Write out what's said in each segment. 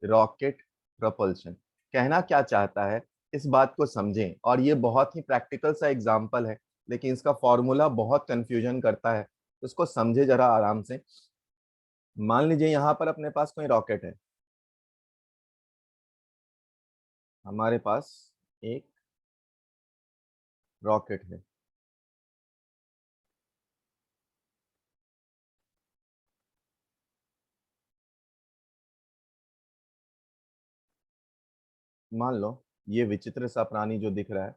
Rocket propulsion. कहना क्या चाहता है इस बात को समझें, और ये बहुत ही प्रैक्टिकल सा एग्जांपल है, लेकिन इसका फॉर्मूला बहुत कंफ्यूजन करता है, तो इसको समझे जरा आराम से। मान लीजिए यहाँ पर अपने पास कोई रॉकेट है, हमारे पास एक रॉकेट है। मान लो ये विचित्र सा प्राणी जो दिख रहा है,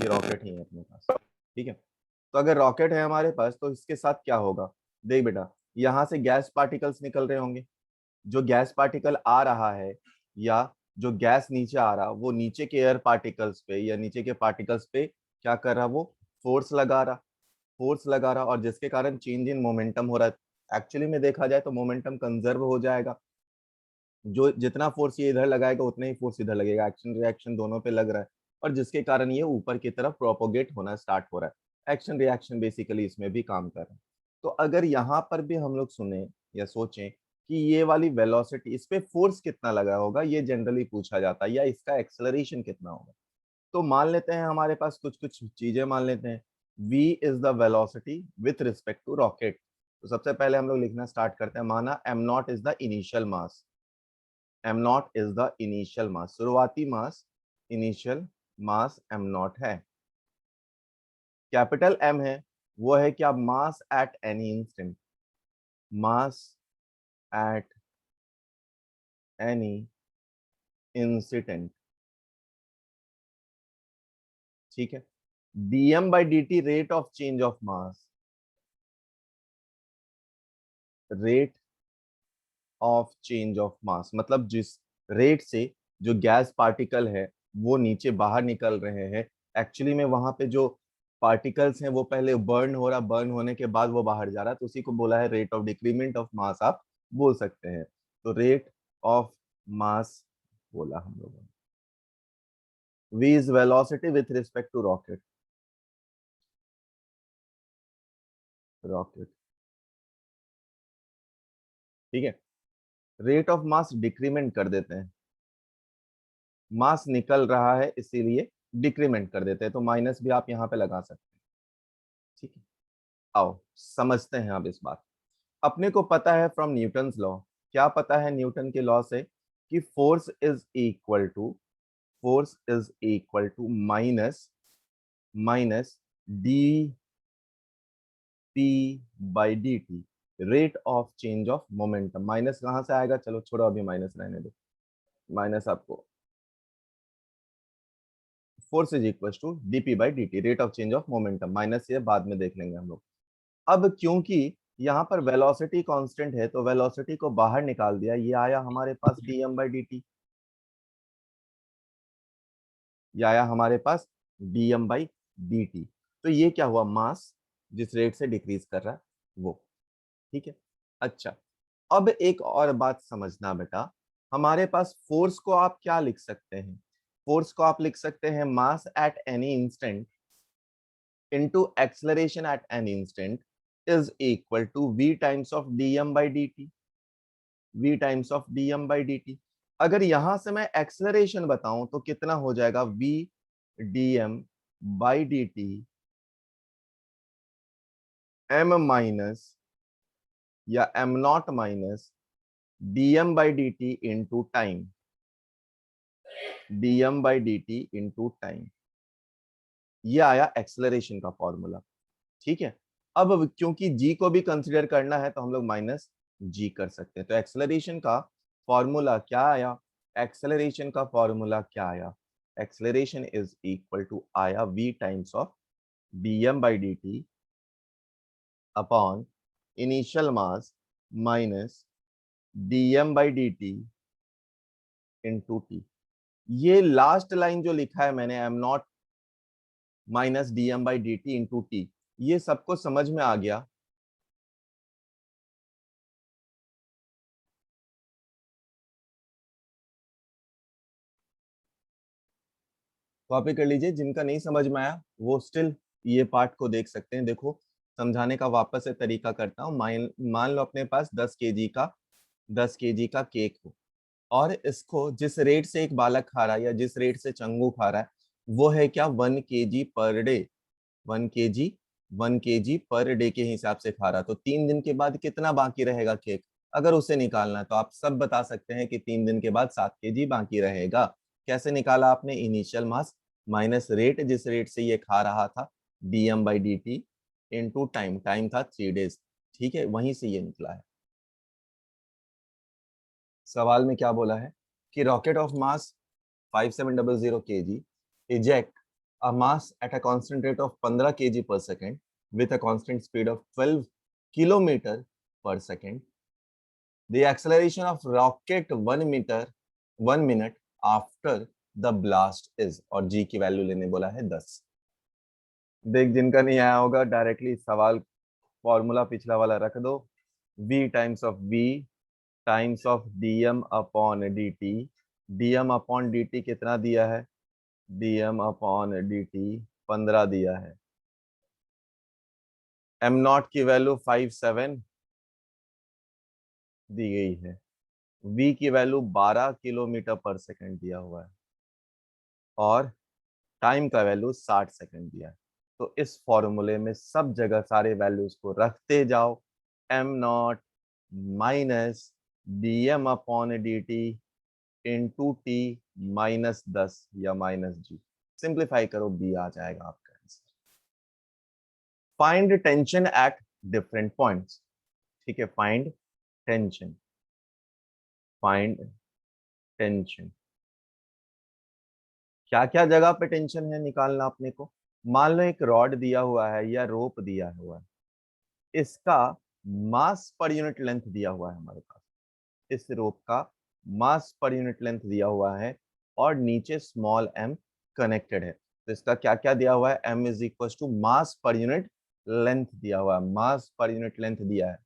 ये रॉकेट ही है अपने पास। ठीक है, तो अगर रॉकेट है हमारे पास तो इसके साथ क्या होगा, देख बेटा, यहाँ से गैस पार्टिकल्स निकल रहे होंगे। जो गैस पार्टिकल आ रहा है या जो गैस नीचे आ रहा, वो नीचे के एयर पार्टिकल्स पे या नीचे के पार्टिकल्स पे क्या कर रहा, वो फोर्स लगा रहा, और जिसके कारण चेंज इन मोमेंटम हो रहा है। एक्चुअली में देखा जाए तो मोमेंटम कंजर्व हो जाएगा, जो जितना फोर्स ये इधर लगाएगा उतना ही फोर्स इधर लगेगा, एक्शन रिएक्शन दोनों पे लग रहा है, और जिसके कारण ये ऊपर की तरफ प्रोपोगेट होना स्टार्ट हो रहा है। एक्शन रिएक्शन बेसिकली इसमें भी काम कर रहा है। तो अगर यहाँ पर भी हम लोग सुने या सोचें कि ये वाली वेलोसिटी, इस पे फोर्स कितना लगा होगा, ये जनरली पूछा जाता है, या इसका एक्सेलरेशन कितना होगा। तो मान लेते हैं हमारे पास कुछ कुछ चीजें मान लेते हैं। v is the velocity with respect to rocket. तो सबसे पहले हम लोग लिखना स्टार्ट करते हैं, माना m naught is the initial mass. m naught is the initial mass, शुरुआती mass, initial mass m naught है। कैपिटल M है, वो है क्या, mass at any instant, mass at any incident. ठीक है, dm by dt rate of change of mass, rate of change of mass मतलब जिस रेट से जो गैस पार्टिकल है वो नीचे बाहर निकल रहे हैं, एक्चुअली में वहां पे जो पार्टिकल्स हैं वो पहले बर्न हो रहा, बर्न होने के बाद वो बाहर जा रहा है, तो उसी को बोला है rate of decrement of mass, आप बोल सकते हैं। तो रेट ऑफ मास बोला हम लोगों ने। v is velocity with respect to rocket, rocket. ठीक है, रेट ऑफ मास डिक्रीमेंट कर देते हैं, मास निकल रहा है इसीलिए डिक्रीमेंट कर देते हैं, तो माइनस भी आप यहाँ पे लगा सकते हैं। ठीक है, आओ समझते हैं अब इस बात। अपने को पता है फ्रॉम न्यूटन्स लॉ, क्या पता है न्यूटन के लॉ से, कि force is equal to minus minus D P by D T, rate of change of momentum. Minus कहाँ से आएगा, चलो छोड़ो अभी माइनस रहने दो, माइनस आपको, force is equal to DP by D T, rate of change of momentum, minus ये बाद में देख लेंगे हम लोग। अब क्योंकि यहाँ पर वेलोसिटी कांस्टेंट है, तो वेलोसिटी को बाहर निकाल दिया, ये आया हमारे पास dm बाई डी टी, ये आया हमारे पास dm बाई डी टी। तो ये क्या हुआ, मास जिस रेट से डिक्रीज कर रहा है वो। ठीक है, अच्छा, अब एक और बात समझना बेटा, हमारे पास फोर्स को आप क्या लिख सकते हैं, फोर्स को आप लिख सकते हैं मास at any instant into acceleration at an instant is equal to v times of dm by dt, v times of dm by dt। अगर यहां से मैं एक्सेलरेशन बताऊं तो कितना हो जाएगा, v dm by dt m minus या m not minus dm by dt into time, dm by dt into time. ये आया एक्सेलरेशन का फॉर्मूला। ठीक है, अब क्योंकि g को भी कंसीडर करना है तो हम लोग माइनस g कर सकते हैं। तो एक्सेलरेशन का फॉर्मूला क्या आया, एक्सेलरेशन का फॉर्मूला क्या आया, एक्सेलरेशन इज इक्वल टू आया v times of dm by D T upon initial mass minus dm by D T into T. ये लास्ट लाइन जो लिखा है मैंने, am not minus dm by D T into T, ये सबको समझ में आ गया। कॉपी कर लीजिए, जिनका नहीं समझ में आया वो स्टिल ये पार्ट को देख सकते हैं। देखो समझाने का वापस से तरीका करता हूँ। मान लो अपने पास 10 केजी का केक हो, और इसको जिस रेट से एक बालक खा रहा है या जिस रेट से चंगू खा रहा है वो है क्या 1 kg per day, 1 kg per day के हिसाब से खा रहा। तो 3 दिन के बाद कितना बाकी रहेगा केक, अगर उसे निकालना है तो आप सब बता सकते हैं कि 3 दिन के बाद 7 kg बाकी रहेगा। कैसे निकाला आपने, इनिशियल मास माइनस रेट जिस रेट से ये खा रहा था, dm/dt इनटू टाइम, टाइम था 3 डेज। ठीक है, वहीं से ये निकला है। सवाल में क्या बोला है कि rocket of mass 5700 kg eject a mass at a constant rate of 15 kg per second with a constant speed of 12 kilometer per second. The acceleration of rocket 1 minute after the blast is, और g की value लेने बोला है 10। देख जिनका नहीं आया होगा डायरेक्टली सवाल फॉर्मूला पिछला वाला रख दो, v times of v times of dm upon dt। dm upon dt कितना दिया है, dm अपॉन dt 15 दिया है। m नॉट की वैल्यू 57 दी गई है, v की वैल्यू 12 किलोमीटर पर सेकंड दिया हुआ है और टाइम का वैल्यू 60 सेकंड दिया है। तो इस फॉर्मूले में सब जगह सारे वैल्यूज को रखते जाओ, m not minus dm upon dt into T minus 10 या माइनस जी, सिंप्लीफाई करो b आ जाएगा आपका answer. Find tension at different points. ठीक है, फाइंड टेंशन, फाइंड टेंशन, क्या क्या जगह पे टेंशन है निकालना अपने को। मान लो एक रॉड दिया हुआ है या रोप दिया हुआ है, इसका मास पर यूनिट लेंथ दिया हुआ है हमारे पास, इस रोप का मास पर यूनिट लेंथ दिया हुआ है और नीचे स्मॉल m कनेक्टेड है। तो इसका क्या क्या दिया हुआ है, m is equal to mass per unit length दिया हुआ है, मास पर यूनिट लेंथ दिया है।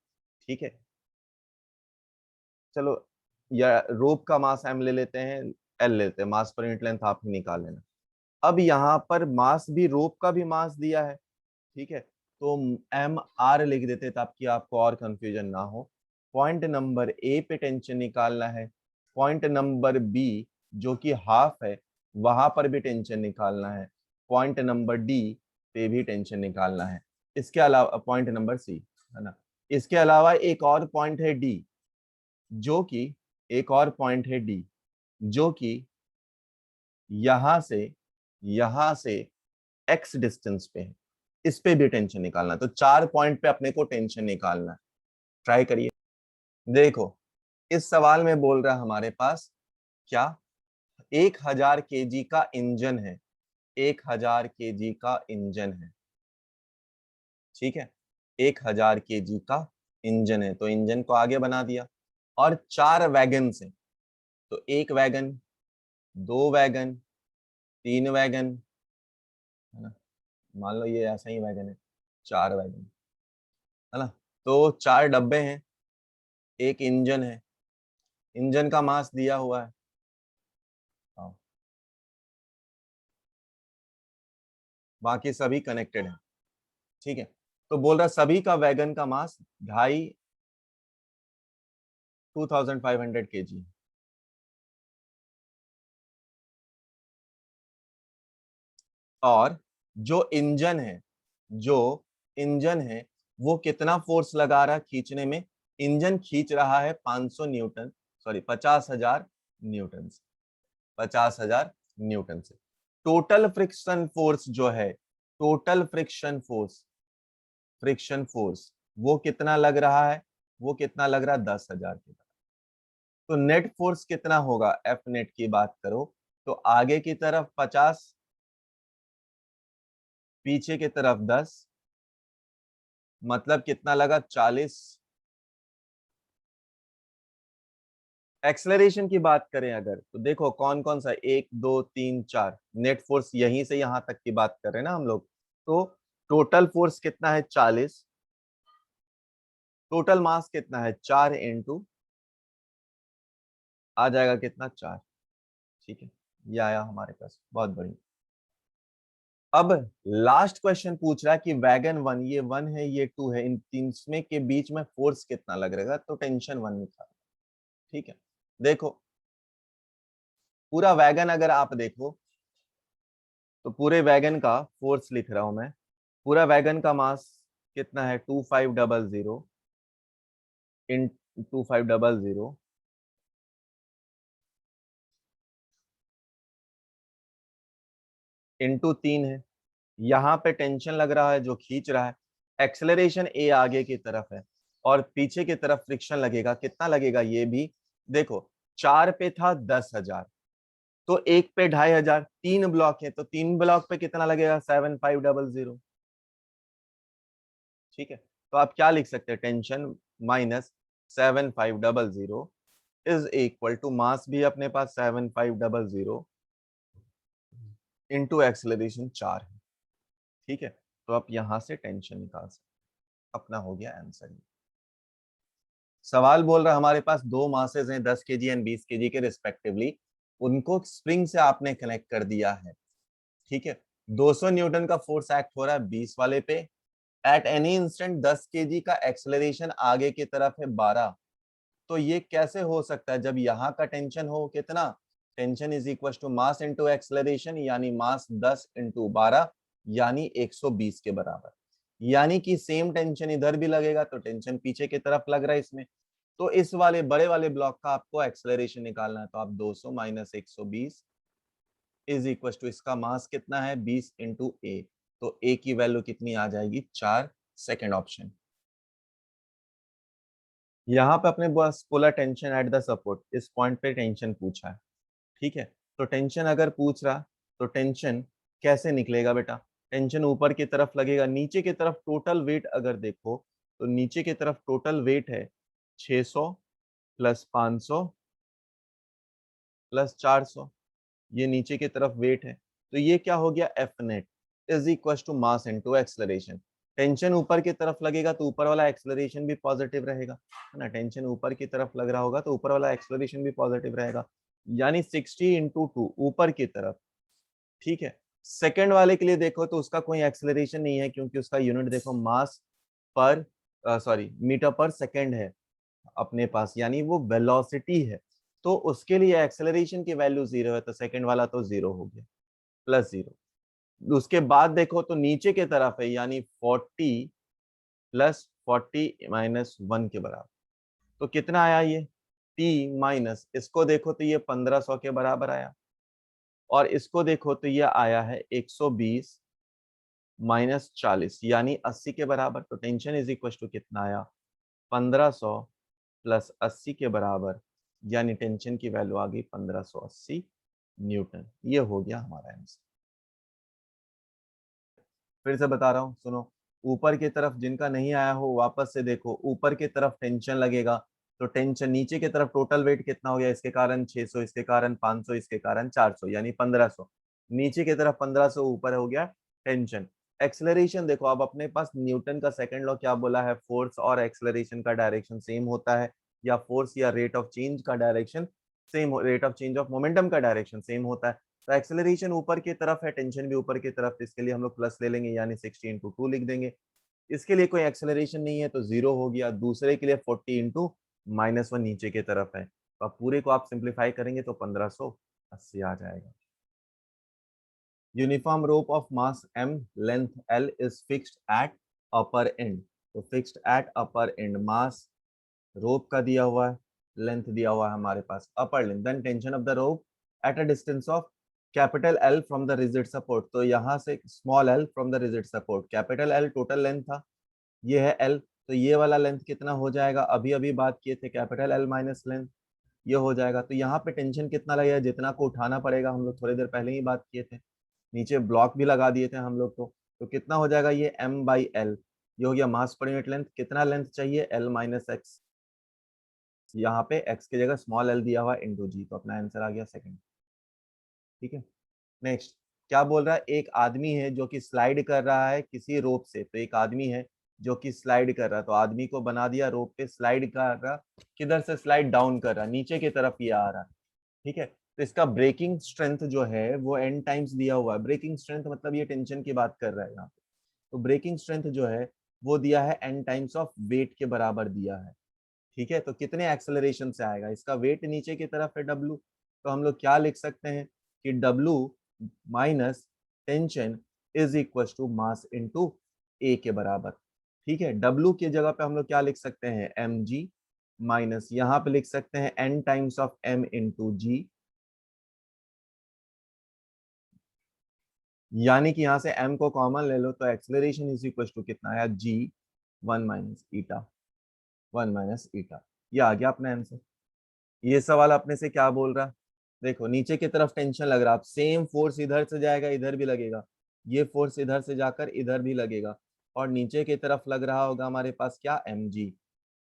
ठीक है, चलो या रोप का मास m ले लेते हैं, l लेते हैं, मास पर यूनिट लेंथ आप ही निकाल लेना। अब यहाँ पर मास भी, रोप का भी मास दिया है। ठीक है, तो एम आर लिख देते ताकि आपको और कंफ्यूजन ना हो। पॉइंट नंबर ए पे टेंशन निकालना है, पॉइंट नंबर बी जो कि हाफ है वहां पर भी टेंशन निकालना है, पॉइंट नंबर डी पे भी टेंशन निकालना है। इसके अलावा पॉइंट नंबर सी है ना, इसके अलावा एक और पॉइंट है डी जो कि, एक और पॉइंट है डी जो कि यहां से एक्स डिस्टेंस पे है, इस पे भी टेंशन निकालना है। तो 4 पॉइंट पे अपने को टेंशन निकालना है। ट्राई करिए। देखो इस सवाल में बोल रहा है हमारे पास क्या, 1000 kg का इंजन है, 1000 kg का इंजन है। ठीक है, 1000 kg का इंजन है, तो इंजन को आगे बना दिया और 4 वैगन है। तो 1 वैगन, 2 वैगन, 3 वैगन, है ना, मान लो ये ऐसा ही वैगन है, 4 वैगन, है ना। तो 4 डब्बे हैं, एक इंजन है, इंजन का मास दिया हुआ है। हाँ, बाकी सभी कनेक्टेड है। ठीक है, तो बोल रहा सभी का वैगन का मास 2500 और जो इंजन है, जो इंजन है वो कितना फोर्स लगा रहा है खींचने में, इंजन खींच रहा है 500 न्यूटन, सॉरी 50,000 न्यूटन से, 50,000 न्यूटन से। टोटल फ्रिक्शन फोर्स जो है, total friction force, friction force वो कितना लग रहा है, वो कितना लग रहा है 10,000 के। तो नेट फोर्स कितना होगा, एफ नेट की बात करो तो आगे की तरफ 50, पीछे की तरफ 10, मतलब कितना लगा 40। एक्सेलरेशन की बात करें अगर तो देखो कौन कौन सा, 1 2 3 4 नेट फोर्स यहीं से यहां तक की बात कर रहे हैं ना हम लोग। तो टोटल फोर्स कितना है 40, टोटल मास कितना है 4 इंटू आ जाएगा कितना 4। ठीक है, ये आया हमारे पास, बहुत बढ़िया। अब लास्ट क्वेश्चन पूछ रहा है कि वैगन 1, ये 1 है ये 2 है, इन तीन में के बीच में फोर्स कितना लग रहेगा, तो टेंशन 1 निकाल। ठीक है, देखो पूरा वैगन अगर आप देखो तो पूरे वैगन का फोर्स लिख रहा हूं मैं। पूरा वैगन का मास कितना है 2500 इन 2500 इंटू 3 है। यहाँ पे टेंशन लग रहा है जो खींच रहा है, एक्सेलरेशन ए आगे की तरफ है और पीछे की तरफ फ्रिक्शन लगेगा, कितना लगेगा ये भी देखो। 4 पे था 10,000, तो एक पे 2,500, 3 ब्लॉक है तो 3 ब्लॉक पे कितना लगेगा 7500। ठीक है, तो आप क्या लिख सकते हैं, tension minus 7500 is equal to mass भी अपने पास 7500 इंटू एक्सेलरेशन 4 है। ठीक है, तो आप यहां से टेंशन निकाल सकते, अपना हो गया आंसर। सवाल बोल रहा है हमारे पास दो मासेस हैं 10 केजी एंड 20 केजी के रिस्पेक्टिवली, उनको स्प्रिंग से आपने कनेक्ट कर दिया है। ठीक है, 200 न्यूटन का फोर्स एक्ट हो रहा है 20 वाले पे। एट एनी इंस्टेंट 10 केजी का एक्सेलरेशन आगे की तरफ है 12। तो ये कैसे हो सकता है जब यहाँ का टेंशन हो कितना, tension is equal to mass into acceleration, यानी मास 10 इंटू 12 यानी 120 के बराबर। यानी कि सेम टेंशन इधर भी लगेगा तो टेंशन पीछे की तरफ लग रहा है इसमें। तो इस वाले बड़े वाले ब्लॉक का आपको एक्सेलरेशन निकालना है, तो आप 200 माइनस 120 इज इक्वल टू इसका मास कितना है 20 इंटू ए। तो ए की वैल्यू कितनी आ जाएगी 4, सेकेंड ऑप्शन। यहाँ पे अपने बस बोला टेंशन एट द सपोर्ट, इस पॉइंट पे टेंशन पूछा है। ठीक है, तो टेंशन अगर पूछ रहा तो टेंशन कैसे निकलेगा बेटा, टेंशन ऊपर की तरफ लगेगा, नीचे की तरफ टोटल वेट अगर देखो तो नीचे की तरफ टोटल वेट है 600 प्लस 500 प्लस 400, ये नीचे की तरफ वेट है। तो ये क्या हो गया F net is equal to mass into acceleration. Tension ऊपर की तरफ लगेगा तो ऊपर वाला एक्सेलरेशन भी पॉजिटिव रहेगा, है ना, टेंशन ऊपर की तरफ लग रहा होगा तो ऊपर वाला एक्सेलरेशन भी पॉजिटिव रहेगा, यानी 60 इंटू 2 ऊपर की तरफ। ठीक है, सेकंड वाले के लिए देखो तो उसका कोई एक्सेलरेशन नहीं है क्योंकि उसका यूनिट देखो मास पर सॉरी मीटर पर सेकंड है अपने पास, यानी वो वेलोसिटी है। तो उसके लिए एक्सेलरेशन की वैल्यू 0 है तो सेकंड वाला तो 0 हो गया, प्लस 0। उसके बाद देखो तो नीचे के तरफ है यानी 40 प्लस 40 माइनस 1 के बराबर। तो कितना आया ये t माइनस, इसको देखो तो ये 1500 के बराबर आया, और इसको देखो तो ये आया है 120 माइनस 40 यानी 80 के बराबर। तो टेंशन इज इक्वल टू कितना आया 1500 प्लस 80 के बराबर, यानी टेंशन की वैल्यू आ गई 1580 न्यूटन। ये हो गया हमारा आंसर। फिर से बता रहा हूँ सुनो, ऊपर की तरफ जिनका नहीं आया हो वापस से देखो, ऊपर की तरफ टेंशन लगेगा तो टेंशन नीचे की तरफ टोटल वेट कितना हो गया, इसके कारण 600, इसके कारण 500, इसके कारण 400 यानी 1500। नीचे की तरफ 1500, ऊपर हो गया टेंशन। एक्सेलरेशन देखो, अब अपने पास न्यूटन का सेकंड लॉ क्या बोला है, फोर्स और एक्सेलरेशन का डायरेक्शन सेम होता है, या फोर्स या रेट ऑफ चेंज का direction same, rate of change of momentum का डायरेक्शन सेम होता है। तो एक्सेलरेशन ऊपर की तरफ है, टेंशन भी ऊपर की तरफ, इसके लिए हम लोग प्लस ले लेंगे यानी 60 इंटू 2 लिख देंगे। इसके लिए कोई एक्सेलरेशन नहीं है तो 0 हो गया। दूसरे के लिए 40 इंटू -1 नीचे की तरफ है, तो अब पूरे को आप सिंप्लीफाई करेंगे तो 1580 आ जाएगा। Uniform rope of mass m, length l is fixed at upper end. तो fixed at upper end, mass rope का दिया हुआ है, लेंथ दिया हुआ है हमारे पास upper length, then tension of the rope at a distance of capital L from the rigid support. तो यहाँ से small l from the rigid support, capital L total length था, ये है L, तो ये वाला लेंथ कितना हो जाएगा, अभी अभी बात किए थे कैपिटल L माइनस लेंथ, ये हो जाएगा। तो यहाँ पे टेंशन कितना लगेगा, जितना को उठाना पड़ेगा, हम लोग थोड़ी देर पहले ही बात किए थे, नीचे ब्लॉक भी लगा दिए थे हम लोग तो कितना हो जाएगा ये m/l, ये हो गया मास पर यूनिट लेंथ। कितना लेंथ चाहिए l माइनस एक्स, यहाँ पे x की जगह स्मॉल l दिया हुआ इंटू जी, तो अपना आंसर आ गया सेकंड। ठीक है, नेक्स्ट क्या बोल रहा है, एक आदमी है जो कि स्लाइड कर रहा है किसी रोप से। तो एक आदमी है जो कि स्लाइड कर रहा है, तो आदमी को बना दिया रोप पे, स्लाइड कर रहा, किधर से स्लाइड डाउन कर रहा, नीचे की तरफ ये आ रहा है। ठीक है, तो इसका ब्रेकिंग स्ट्रेंथ जो है वो n टाइम्स दिया हुआ है। ब्रेकिंग स्ट्रेंथ मतलब ये टेंशन की बात कर रहा है यहाँ पे, तो ब्रेकिंग स्ट्रेंथ जो है वो दिया है n टाइम्स ऑफ वेट के बराबर दिया है। ठीक है, तो कितने एक्सेलरेशन से आएगा, इसका वेट नीचे की तरफ है w, तो हम लोग क्या लिख सकते हैं कि W minus tension is equal to mass into a के बराबर। ठीक है, W की जगह पे हम लोग क्या लिख सकते हैं, mg माइनस यहाँ पे लिख सकते हैं n times of m into g, यानी कि यहाँ से m को कॉमन ले लो तो एक्सेलरेशन इज इक्वल टू कितना है, g 1 minus eta, 1 minus eta. ये आ गया अपना आंसर। ये सवाल अपने से क्या बोल रहा, देखो नीचे की तरफ टेंशन लग रहा, अब सेम फोर्स इधर से जाएगा इधर भी लगेगा, ये फोर्स इधर से जाकर इधर भी लगेगा, और नीचे की तरफ लग रहा होगा हमारे पास क्या, mg।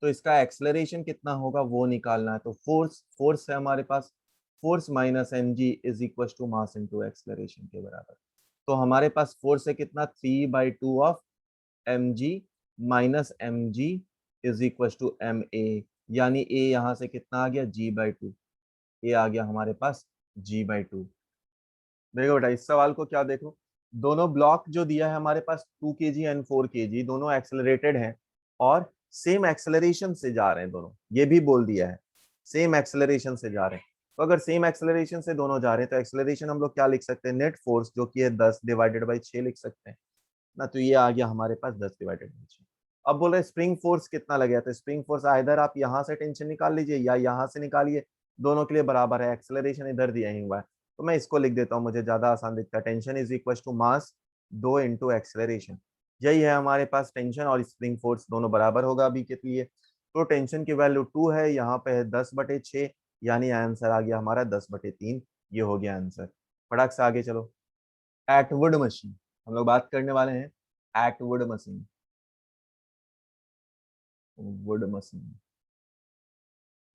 तो इसका एक्सेलरेशन कितना होगा वो निकालना है, तो फोर्स फोर्स है हमारे पास, force minus mg is equal to mass into acceleration के बराबर। तो हमारे पास फोर्स है कितना, 3/2 of mg minus mg is equal to ma, यानी a यहाँ से कितना आ गया, g/2, ये आ गया हमारे पास g/2। देखो बेटा इस सवाल को क्या देखो, दोनों ब्लॉक जो दिया है हमारे पास 2 kg एंड 4 kg, दोनों एक्सेलरेटेड हैं और सेम एक्सेलरेशन से जा रहे हैं दोनों, ये भी बोल दिया है सेम एक्सेलरेशन से जा रहे हैं। तो अगर सेम एक्सेलरेशन से दोनों जा रहे हैं तो एक्सेलरेशन हम लोग क्या लिख सकते हैं, नेट फोर्स जो कि है 10 डिवाइडेड बाई 6 लिख सकते हैं ना, तो ये आ गया हमारे पास 10 डिवाइडेड बाई 6। अब बोल रहे स्प्रिंग फोर्स कितना लगेगा, तो स्प्रिंग फोर्स इधर आप यहाँ से टेंशन निकाल लीजिए या यहाँ से निकालिए, दोनों के लिए बराबर है, एक्सेलरेशन इधर दिया ही हुआ है, तो मैं इसको लिख देता हूँ, मुझे ज्यादा आसान दिखता है। Tension is equal to mass 2 into acceleration, यही है हमारे पास टेंशन और स्प्रिंग फोर्स दोनों बराबर होगा अभी के लिए। तो टेंशन की वैल्यू 2 है, यहाँ पे है 10/6, यानी आंसर आ गया हमारा 10/3, ये हो गया आंसर। फटाक से आगे चलो, एटवुड मशीन हम लोग बात करने वाले हैं, एटवुड मशीन, वुड मशीन।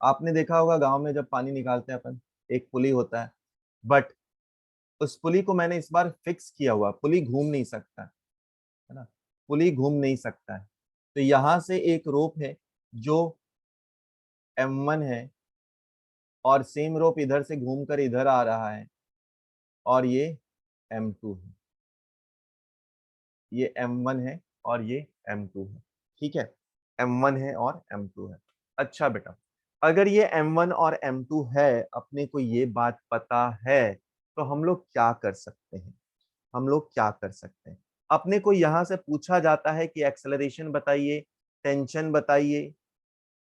आपने देखा होगा गांव में जब पानी निकालते हैं अपन, एक पुली होता है, बट उस पुली को मैंने इस बार फिक्स किया हुआ, पुली घूम नहीं सकता है ना, पुली घूम नहीं सकता है। तो यहां से एक रोप है जो M1 है, और सेम रोप इधर से घूमकर इधर आ रहा है, और ये M2 है, ये M1 है और ये M2 है। ठीक है, M1 है और M2 है। अच्छा बेटा, अगर ये M1 और M2 है, अपने को ये बात पता है, तो हम लोग क्या कर सकते हैं, हम लोग क्या कर सकते हैं, अपने को यहां से पूछा जाता है कि एक्सेलरेशन बताइए, टेंशन बताइए,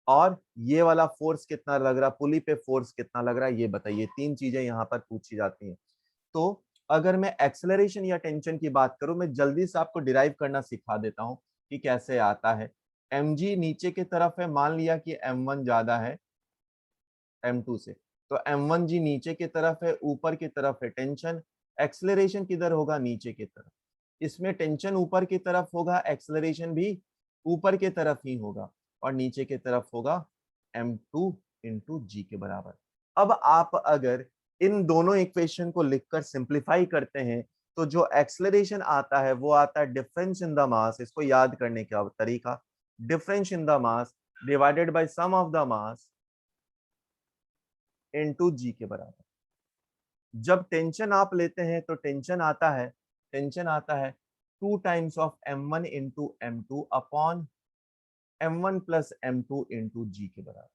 और ये वाला फोर्स कितना लग रहा, पुली पे फोर्स कितना लग रहा है ये बताइए, तीन चीजें यहाँ पर पूछी जाती हैं। तो अगर मैं एक्सेलरेशन या टेंशन की बात करूं, मैं जल्दी से आपको डिराइव करना सिखा देता हूं कि कैसे आता है। mg नीचे की तरफ है, मान लिया कि m1 ज्यादा है m2 से, तो m1g नीचे की तरफ है, ऊपर की तरफ है टेंशन, एक्सेलरेशन किधर होगा, नीचे की तरफ। इसमें टेंशन ऊपर की तरफ होगा, एक्सेलरेशन भी ऊपर की तरफ ही होगा, और नीचे की तरफ होगा m2 इंटू जी के बराबर। अब आप अगर इन दोनों इक्वेशन को लिखकर सिंप्लीफाई करते हैं, तो जो एक्सेलरेशन आता है वो आता है डिफरेंस इन द मास, इसको याद करने का तरीका, difference in the mass divided by sum of the mass into g के बराबर। जब टेंशन आप लेते हैं तो टेंशन आता है 2 times of m1 into m2 upon m1 plus m2 into g के बराबर।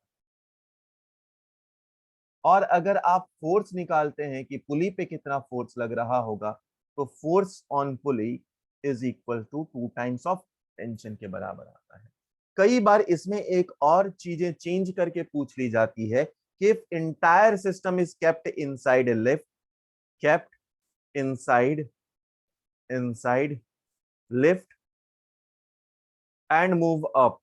और अगर आप फोर्स निकालते हैं कि पुली पे कितना फोर्स लग रहा होगा, तो force on pulley is equal to 2 times of tension के बराबर आता है। कई बार इसमें एक और चीजें चेंज करके पूछ ली जाती है कि if entire system is kept inside a lift, kept inside inside lift and move up,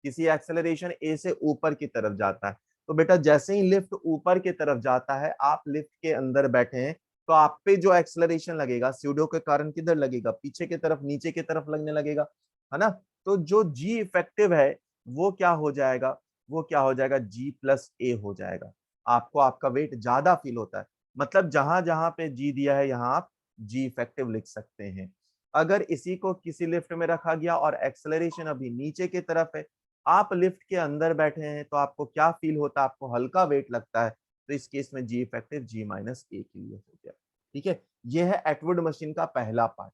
किसी एक्सेलरेशन ए से ऊपर की तरफ जाता है, तो बेटा जैसे ही लिफ्ट ऊपर की तरफ जाता है, आप लिफ्ट के अंदर बैठे हैं, तो आप पे जो एक्सेलरेशन लगेगा स्यूडो के कारण किधर लगेगा, पीछे की तरफ, नीचे की तरफ लगने लगेगा, है ना। तो जो जी इफेक्टिव है वो क्या हो जाएगा, वो क्या हो जाएगा, जी प्लस ए हो जाएगा। आपको आपका वेट ज्यादा फील होता है, मतलब जहां जहां पे जी दिया है यहाँ आप जी इफेक्टिव लिख सकते हैं। अगर इसी को किसी लिफ्ट में रखा गया और एक्सेलरेशन अभी नीचे की तरफ है, आप लिफ्ट के अंदर बैठे हैं, तो आपको क्या फील होता है, आपको हल्का वेट लगता है, तो इस केस में जी इफेक्टिव जी माइनस ए के लिए हो गया। ठीक है, ये है एटवुड मशीन का पहला पार्ट।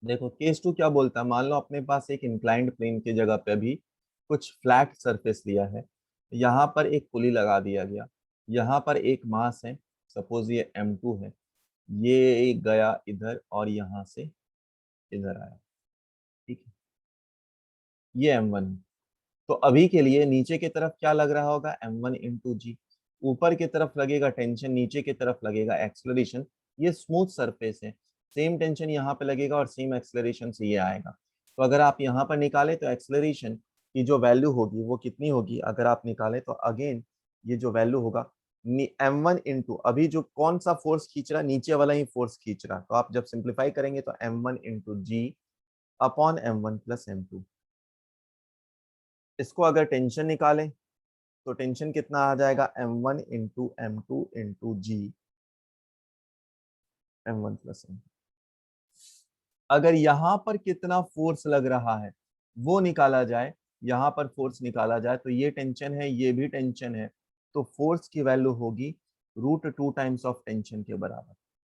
देखो केस टू क्या बोलता है, मान लो अपने पास एक इंक्लाइंड प्लेन की जगह पे भी कुछ फ्लैट सरफेस लिया है, यहाँ पर एक पुली लगा दिया गया, यहाँ पर एक मास है, सपोज ये M2 है, ये गया इधर और यहाँ से इधर आया, ठीक है, ये M1 है। तो अभी के लिए नीचे की तरफ क्या लग रहा होगा, M1 इंटू जी, ऊपर की तरफ लगेगा टेंशन, नीचे की तरफ लगेगा एक्सलरेशन। ये स्मूथ सरफेस है, सेम टेंशन यहाँ पे लगेगा और सेम एक्सलरेशन से ये आएगा। तो अगर आप यहाँ पर निकाले तो एक्सलरेशन की जो वैल्यू होगी वो कितनी होगी, अगर आप निकाले तो अगेन ये जो वैल्यू होगा M1 इंटू, अभी जो कौन सा फोर्स खींच रहा, नीचे वाला ही फोर्स खींच रहा, तो आप जब सिंप्लीफाई करेंगे तो M1 इंटू जी अपॉन M1 प्लस M2। इसको अगर टेंशन निकालें तो टेंशन कितना आ जाएगा, M1 इंटू M2 इंटू जी M1 प्लस M2। अगर यहाँ पर कितना फोर्स लग रहा है वो निकाला जाए, यहाँ पर फोर्स निकाला जाए तो ये टेंशन है, ये भी टेंशन है, तो फोर्स की वैल्यू होगी √2 टाइम्स ऑफ टेंशन के बराबर।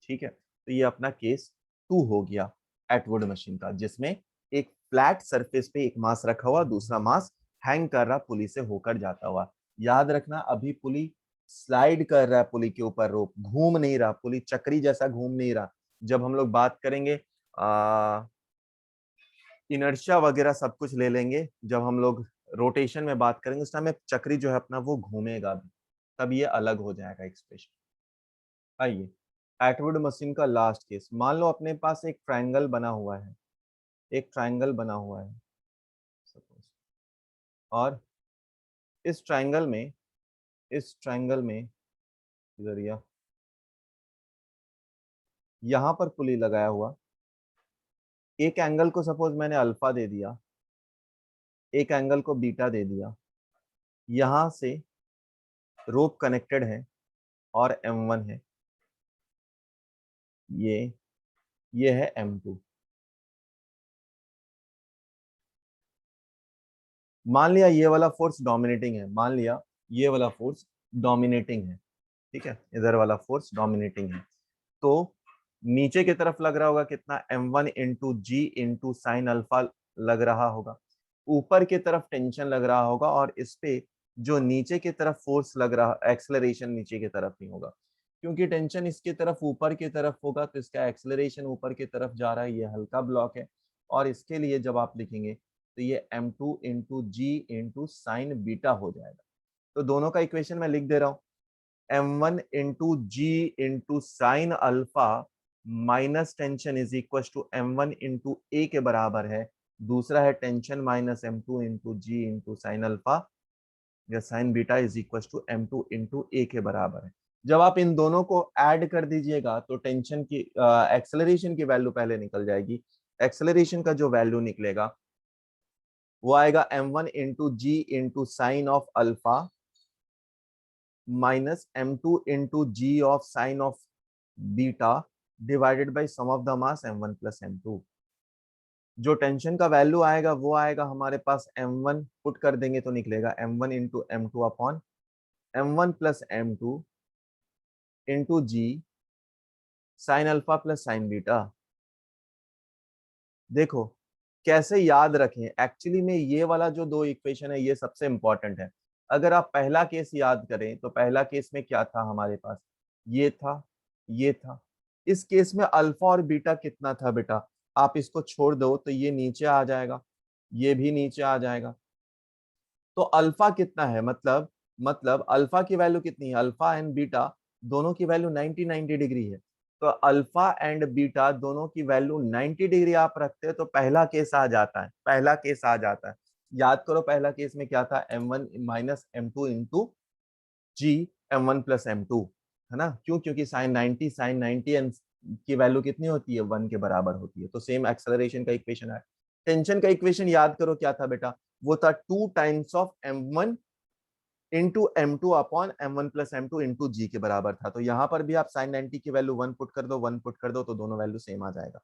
ठीक है, तो ये अपना केस 2 हो गया एटवुड मशीन का, जिसमें एक फ्लैट सरफेस पे एक मास रखा हुआ, दूसरा मास हैंग कर रहा पुली से होकर जाता हुआ। याद रखना अभी पुली स्लाइड कर रहा है, पुली के ऊपर रोप घूम नहीं रहा, पुली चक्री जैसा घूम नहीं रहा। जब हम लोग बात करेंगे इनर्शिया वगैरह सब कुछ ले लेंगे, जब हम लोग रोटेशन में बात करेंगे उस टाइम में चक्री जो है अपना वो घूमेगा भी, तब ये अलग हो जाएगा एक्सप्रेशन। आइए एटवुड मशीन का लास्ट केस, मान लो अपने पास एक ट्रायंगल बना हुआ है, एक ट्रायंगल बना हुआ है सपोज, और इस ट्रायंगल में, इस ट्रायंगल में जरिया यहाँ पर पुली लगाया हुआ, एक एंगल को सपोज मैंने अल्फा दे दिया, एक एंगल को बीटा दे दिया, यहां से रोप कनेक्टेड है और M1 है, ये है M2। मान लिया ये वाला फोर्स डोमिनेटिंग है, मान लिया ये वाला फोर्स डोमिनेटिंग है, ठीक है, इधर वाला फोर्स डोमिनेटिंग है, तो नीचे की तरफ लग रहा होगा कितना, M1 इंटू जी इंटू साइन अल्फा लग रहा होगा, ऊपर की तरफ टेंशन लग रहा होगा, और इस पे जो नीचे की तरफ फोर्स लग रहा, एक्सलरेशन नीचे की तरफ नहीं होगा, क्योंकि टेंशन इसकी तरफ ऊपर की तरफ होगा तो इसका एक्सलरेशन ऊपर की तरफ जा रहा है, ये हल्का ब्लॉक है, और इसके लिए जब आप लिखेंगे तो ये M2 इंटू जी इंटू साइन बीटा हो जाएगा। तो दोनों का इक्वेशन मैं लिख दे रहा हूँ, M1 into ji into sine alpha minus tension is equal to M1 into a के बराबर है, दूसरा है टेंशन माइनस M2 इंटू जी इंटू साइन अल्फा या sine beta is equal to M2 into a के बराबर है। जब आप इन दोनों को ऐड कर दीजिएगा तो टेंशन की एक्सेलरेशन की वैल्यू पहले निकल जाएगी। एक्सेलरेशन का जो वैल्यू निकलेगा वो आएगा M1 into ji into sine of alpha minus M2 into G of sine of beta divided by sum of the mass M1 plus M2। जो टेंशन का वैल्यू आएगा वो आएगा हमारे पास M1 पुट कर देंगे तो निकलेगा M1 into M2 upon M1 plus M2 into g sine alpha plus sine beta. देखो कैसे याद रखें, एक्चुअली में ये वाला जो दो इक्वेशन है ये सबसे इंपॉर्टेंट है। अगर आप पहला केस याद करें तो पहला केस में क्या था हमारे पास, ये था, ये था, इस केस में अल्फा और बीटा कितना था बेटा, आप इसको छोड़ दो तो ये नीचे आ जाएगा, ये भी नीचे आ जाएगा, तो अल्फा कितना है, मतलब अल्फा की वैल्यू कितनी है, अल्फा एंड बीटा दोनों की वैल्यू 90 डिग्री है, तो अल्फा एंड बीटा दोनों की वैल्यू 90 डिग्री आप रखते हैं तो पहला केस आ जाता है, पहला केस आ जाता है। याद करो पहला केस में क्या था, M1 माइनस M2 इंटू जी M1 प्लस M2, है ना, क्यों, क्योंकि साइन 90 एंड की वैल्यू कितनी होती है, 1 के बराबर होती है, तो सेम एक्सेलरेशन का इक्वेशन है। टेंशन का इक्वेशन याद करो क्या था बेटा, वो था 2 times of M1 into M2 upon M1 plus M2 into g के बराबर था, तो यहाँ पर भी आप साइन 90 की वैल्यू 1 पुट कर दो, 1 पुट कर दो तो दोनों वैल्यू सेम आ जाएगा।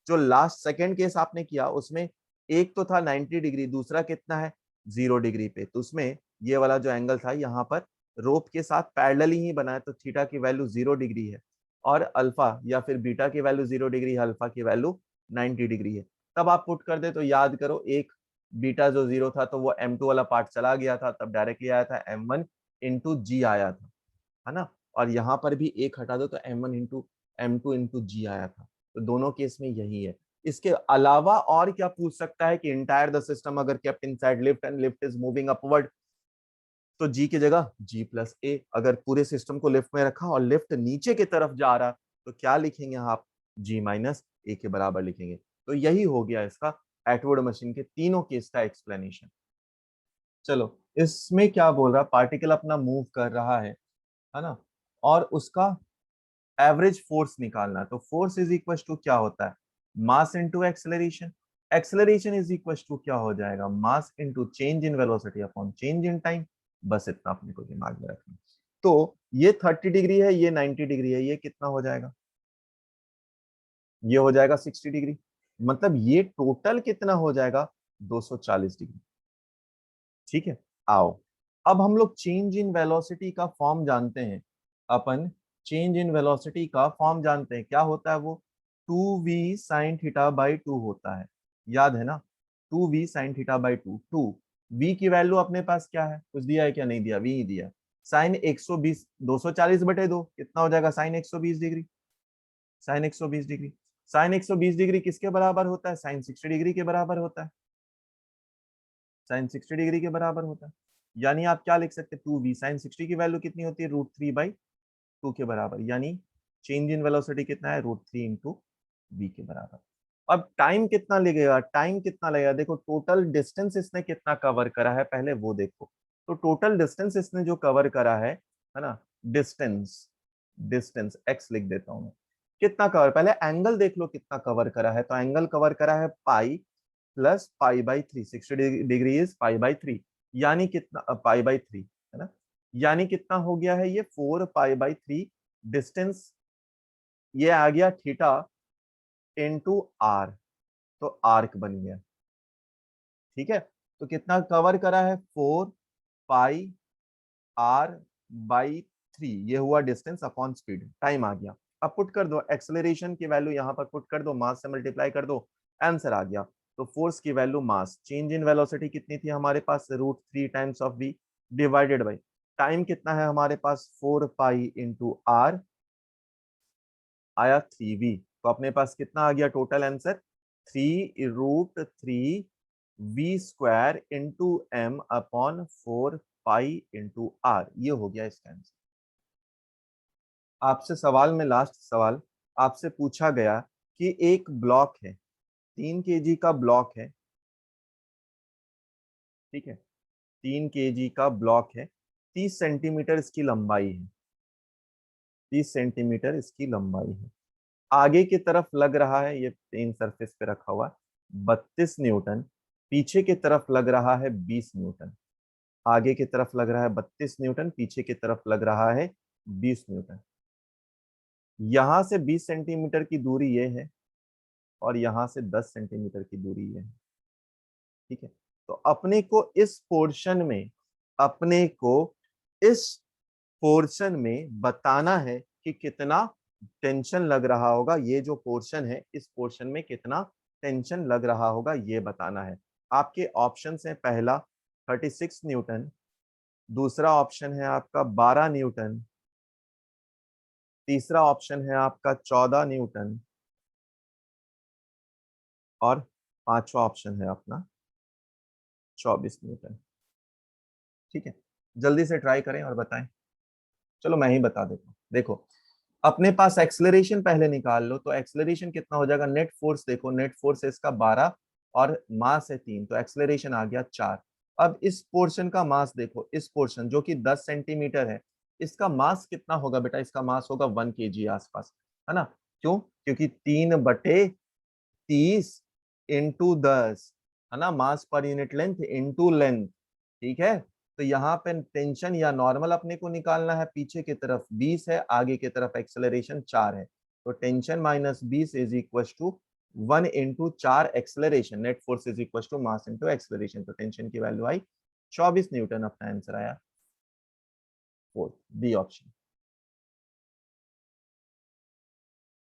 जो लास्ट सेकंड केस आपने किया उसमें एक तो था 90 डिग्री, दूसरा कितना है 0 डिग्री पे, तो उसमें ये वाला जो एंगल था यहाँ पर रोप के साथ पैरेलली ही बना है, तो थीटा की वैल्यू 0 डिग्री है और अल्फा या फिर बीटा की वैल्यू 0 डिग्री है, अल्फा की वैल्यू 90 डिग्री है। तब आप पुट कर दे तो याद करो एक बीटा जो 0 था तो वो m2 वाला पार्ट चला गया था, तब डायरेक्टली आया था m1 इंटू जी आया था, है ना। और यहाँ पर भी एक हटा दो तो m1 इंटू m2 इंटू जी आया था। तो दोनों केस में यही है। इसके अलावा और क्या पूछ सकता है कि इंटायर द सिस्टम अगर kept inside lift and lift is moving upward, तो जी की जगह जी प्लस ए। अगर पूरे सिस्टम को लिफ्ट में रखा और लिफ्ट नीचे की तरफ जा रहा तो क्या लिखेंगे आप, जी माइनस ए के बराबर लिखेंगे। तो यही हो गया इसका एटवुड मशीन के तीनों केस का एक्सप्लेनेशन। चलो इसमें क्या बोल रहा, पार्टिकल अपना मूव कर रहा है ना, और उसका एवरेज फोर्स निकालना है। तो फोर्स इज इक्वल टू क्या होता है, mass into acceleration. Acceleration is equal to क्या हो जाएगा, mass into change in velocity upon change in time. बस इतना अपने को दिमाग में रखना। तो ये 30 डिग्री है, ये 90 डिग्री है, ये कितना हो जाएगा, ये हो जाएगा 60 डिग्री। मतलब ये टोटल कितना हो जाएगा, 240 डिग्री। ठीक है, आओ अब हम लोग चेंज इन वेलोसिटी का फॉर्म जानते हैं। अपन चेंज इन वेलोसिटी का फॉर्म जानते हैं, क्या होता है वो, 2v साइन थीटा बाई 2 होता है, याद है ना। 2v sine theta by 2 v की वैल्यू अपने पास क्या है, कुछ दिया है क्या, नहीं दिया, v ही दिया। साइन 120 240 बटे 2 कितना हो जाएगा, sine 120 degree. Sine 120 degree, sine 120 degree किसके बराबर होता है, साइन 60 डिग्री के बराबर होता है। साइन 60 डिग्री के बराबर होता है। यानी आप क्या लिख सकते हैं, 2v साइन 60 की वैल्यू कितनी होती है, √3/2 के बराबर। यानी चेंज इन वेलोसिटी कितना है, √3 इंटू v के बराबर। अब टाइम कितना लगेगा, टाइम कितना लगेगा, देखो टोटल डिस्टेंस इसने कितना कवर करा है पहले वो देखो। तो टोटल डिस्टेंस इसने जो कवर करा है ना, डिस्टेंस, डिस्टेंस x लिख देता हूं मैं, कितना कवर, पहले एंगल देख लो कितना कवर करा है। तो एंगल कवर करा है पाई प्लस पाई/3, 60 डिग्री इज पाई/3, यानी कितना, पाई/3 है ना, यानी कितना हो गया है ये 4 पाई/3। डिस्टेंस ये आ गया थीटा इनटू आर, तो आर्क बन गया। ठीक है, तो कितना कवर करा है, 4 पाई r/3, ये हुआ डिस्टेंस अपॉन स्पीड, टाइम आ गया। अब पुट कर दो एक्सेलरेशन की वैल्यू यहां पर पुट कर दो, मास से मल्टीप्लाई कर दो, आंसर आ गया। तो फोर्स की value mass, change in velocity कितनी थी हमारे पास, √3 times of v divided by time कितना है हमारे पास, 4 पाई इंटू आर आया 3v। तो अपने पास कितना आ गया total answer, 3√3v² into M upon 4 pi into R, ये हो गया इसका आंसर। आपसे सवाल में लास्ट सवाल आपसे पूछा गया कि एक ब्लॉक है, 3 kg का ब्लॉक है, ठीक है, 3 kg का ब्लॉक है, 30 सेंटीमीटर इसकी लंबाई है, 30 सेंटीमीटर इसकी लंबाई है। आगे की तरफ लग रहा है, ये प्लेन सरफेस पे रखा हुआ 32 न्यूटन, पीछे की तरफ लग रहा है 20 न्यूटन। आगे की तरफ लग रहा है 32 न्यूटन, पीछे की तरफ लग रहा है 20 न्यूटन। यहां से 20 सेंटीमीटर की दूरी ये है और यहां से 10 सेंटीमीटर की दूरी ये है। ठीक है, तो अपने को इस पोर्शन में, अपने को इस पोर्शन में बताना है कि कितना टेंशन लग रहा होगा, ये जो पोर्शन है इस पोर्शन में कितना टेंशन लग रहा होगा ये बताना है। आपके ऑप्शन है, पहला 36 न्यूटन, दूसरा ऑप्शन है आपका 12 न्यूटन, तीसरा ऑप्शन है आपका 14 न्यूटन, और पांचवा ऑप्शन है अपना 24 न्यूटन। ठीक है, जल्दी से ट्राई करें और बताएं। चलो मैं ही बता देता हूँ, देखो अपने पास एक्सेलरेशन पहले निकाल लो, तो एक्सेलरेशन कितना हो जाएगा, नेट फोर्स देखो, नेट फोर्स है इसका 12 और मास है 3, तो एक्सेलरेशन आ गया 4। अब इस पोर्शन का मास देखो, इस पोर्शन जो कि 10 सेंटीमीटर है, इसका मास कितना होगा बेटा, इसका मास होगा 1 kg आसपास, है ना। क्यों, क्योंकि 3/30 इंटू 10, है ना, मास per unit length into length. ठीक है, तो यहाँ पे टेंशन या नॉर्मल अपने को निकालना है, पीछे की तरफ 20 है, आगे की तरफ एक्सेलरेशन 4 है, तो tension minus 20 is equal to 1 into 4 acceleration, net force is equal to mass into acceleration. तो टेंशन की वैल्यू आई 24 न्यूटन, अपना आंसर आया 4, डी ऑप्शन।